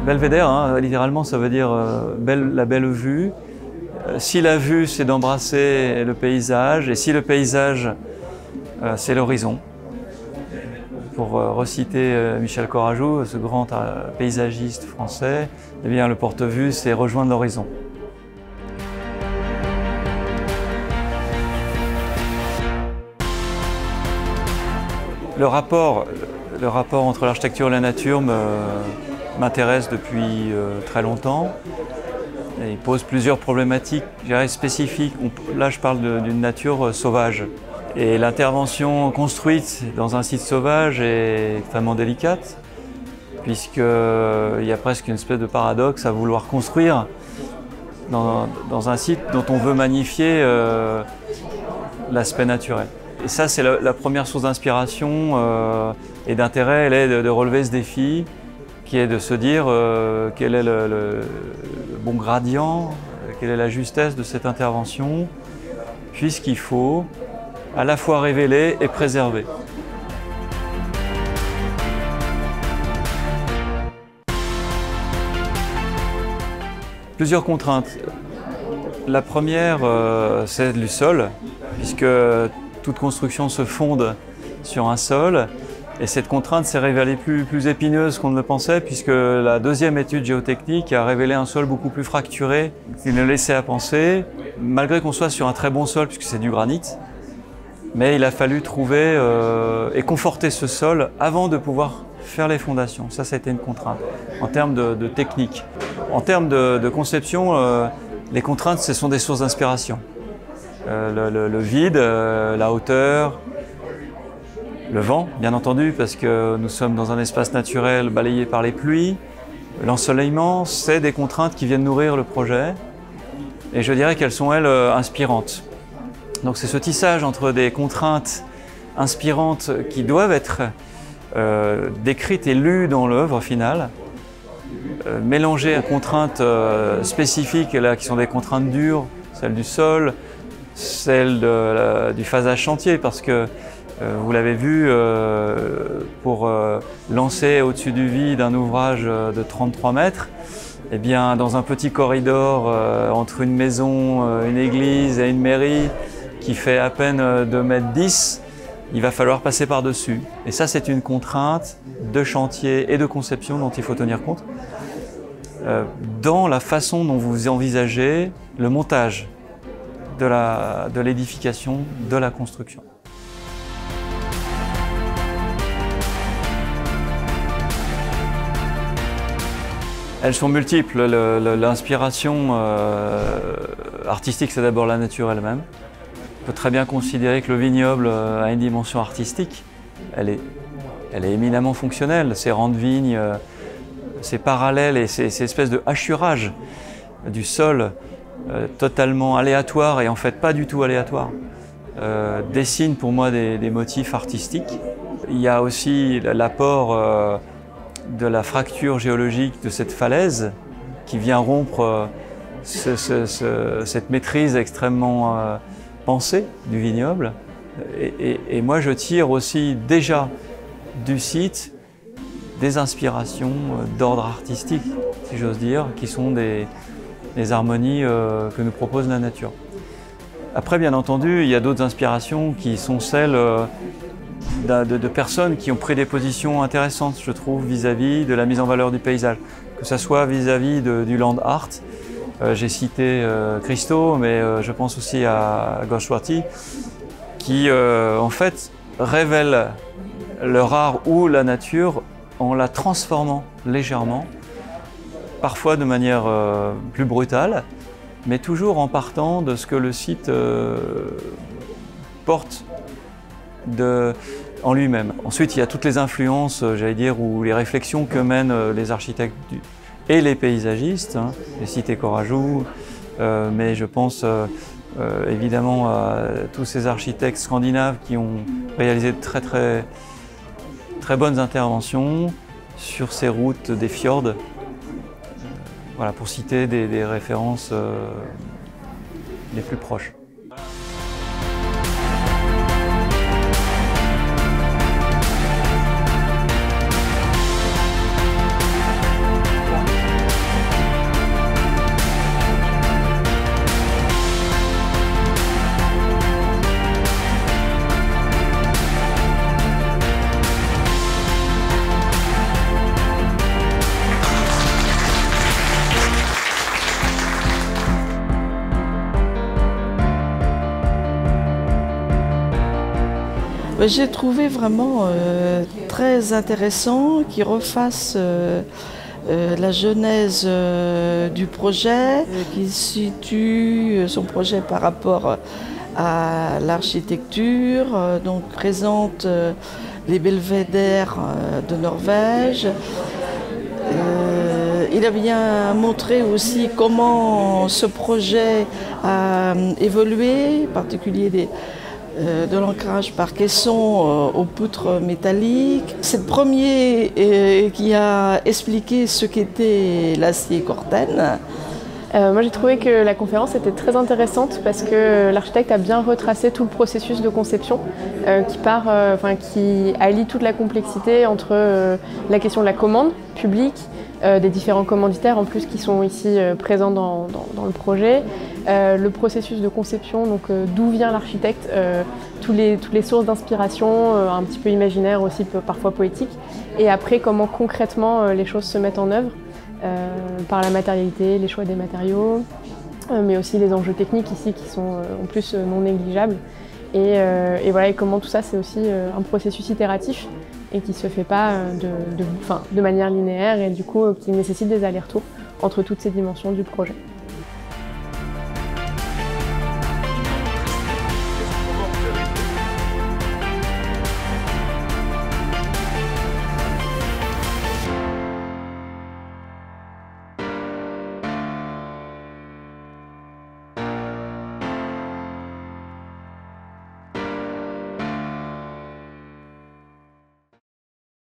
Belvédère, hein, littéralement, ça veut dire la belle vue. Si la vue, c'est d'embrasser le paysage, et si le paysage, c'est l'horizon. Pour reciter Michel Courajou, ce grand paysagiste français, eh bien, le porte-vue, c'est rejoindre l'horizon. Le rapport entre l'architecture et la nature m'intéresse depuis très longtemps. Et il pose plusieurs problématiques, je dirais, spécifiques. Là, je parle d'une nature sauvage. Et l'intervention construite dans un site sauvage est extrêmement délicate, puisqu'il y a presque une espèce de paradoxe à vouloir construire dans un site dont on veut magnifier l'aspect naturel. Et ça, c'est la première source d'inspiration et d'intérêt, elle est de relever ce défi, qui est de se dire quel est le bon gradient, quelle est la justesse de cette intervention, puisqu'il faut à la fois révéler et préserver. Plusieurs contraintes. La première, c'est du sol, puisque toute construction se fonde sur un sol. Et cette contrainte s'est révélée plus épineuse qu'on ne le pensait, puisque la deuxième étude géotechnique a révélé un sol beaucoup plus fracturé qu'il ne laissait à penser, malgré qu'on soit sur un très bon sol, puisque c'est du granit. Mais il a fallu trouver et conforter ce sol avant de pouvoir faire les fondations. Ça a été une contrainte en termes de technique. En termes de conception, les contraintes, ce sont des sources d'inspiration. Le vide, la hauteur, le vent, bien entendu, parce que nous sommes dans un espace naturel balayé par les pluies. L'ensoleillement, c'est des contraintes qui viennent nourrir le projet. Et je dirais qu'elles sont, elles, inspirantes. Donc c'est ce tissage entre des contraintes inspirantes qui doivent être décrites et lues dans l'œuvre finale, mélangées à contraintes spécifiques, là, qui sont des contraintes dures, celles du sol, celles du phasage chantier, parce que vous l'avez vu, pour lancer au-dessus du vide un ouvrage de 33 mètres, eh bien, dans un petit corridor entre une maison, une église et une mairie qui fait à peine 2,10 m, il va falloir passer par-dessus. Et ça, c'est une contrainte de chantier et de conception dont il faut tenir compte dans la façon dont vous envisagez le montage de l'édification, de la construction. Elles sont multiples. L'inspiration artistique, c'est d'abord la nature elle-même. On peut très bien considérer que le vignoble a une dimension artistique. Elle est éminemment fonctionnelle. Ces rangs de vignes, ces parallèles et ces espèces de hachurage du sol totalement aléatoires et en fait pas du tout aléatoires dessinent pour moi des motifs artistiques. Il y a aussi l'apport de la fracture géologique de cette falaise qui vient rompre cette maîtrise extrêmement pensée du vignoble. Et moi je tire aussi déjà du site des inspirations d'ordre artistique, si j'ose dire, qui sont des harmonies que nous propose la nature. Après, bien entendu, il y a d'autres inspirations qui sont celles de personnes qui ont pris des positions intéressantes, je trouve, vis-à-vis de la mise en valeur du paysage. Que ce soit vis-à-vis du land art. J'ai cité Christo, mais je pense aussi à Ghoswati, qui en fait révèle leur art ou la nature en la transformant légèrement, parfois de manière plus brutale, mais toujours en partant de ce que le site porte en lui-même. Ensuite, il y a toutes les influences, j'allais dire, ou les réflexions que mènent les architectes et les paysagistes. J'ai cité Courajou, mais je pense évidemment à tous ces architectes scandinaves qui ont réalisé de très bonnes interventions sur ces routes des fjords. Voilà, pour citer des références les plus proches. J'ai trouvé vraiment très intéressant qu'il refasse la genèse du projet, qu'il situe son projet par rapport à l'architecture, donc présente les belvédères de Norvège. Il a bien montré aussi comment ce projet a évolué, en particulier de l'ancrage par caisson aux poutres métalliques. C'est le premier qui a expliqué ce qu'était l'acier Corten. Moi j'ai trouvé que la conférence était très intéressante parce que l'architecte a bien retracé tout le processus de conception qui allie toute la complexité entre la question de la commande publique, des différents commanditaires en plus qui sont ici présents dans le projet, le processus de conception, donc d'où vient l'architecte, toutes les sources d'inspiration, un petit peu imaginaires aussi, parfois poétiques, et après comment concrètement les choses se mettent en œuvre. Par la matérialité, les choix des matériaux, mais aussi les enjeux techniques ici qui sont en plus non négligeables. Et voilà, et comment tout ça c'est aussi un processus itératif et qui ne se fait pas de manière linéaire et du coup qui nécessite des allers-retours entre toutes ces dimensions du projet.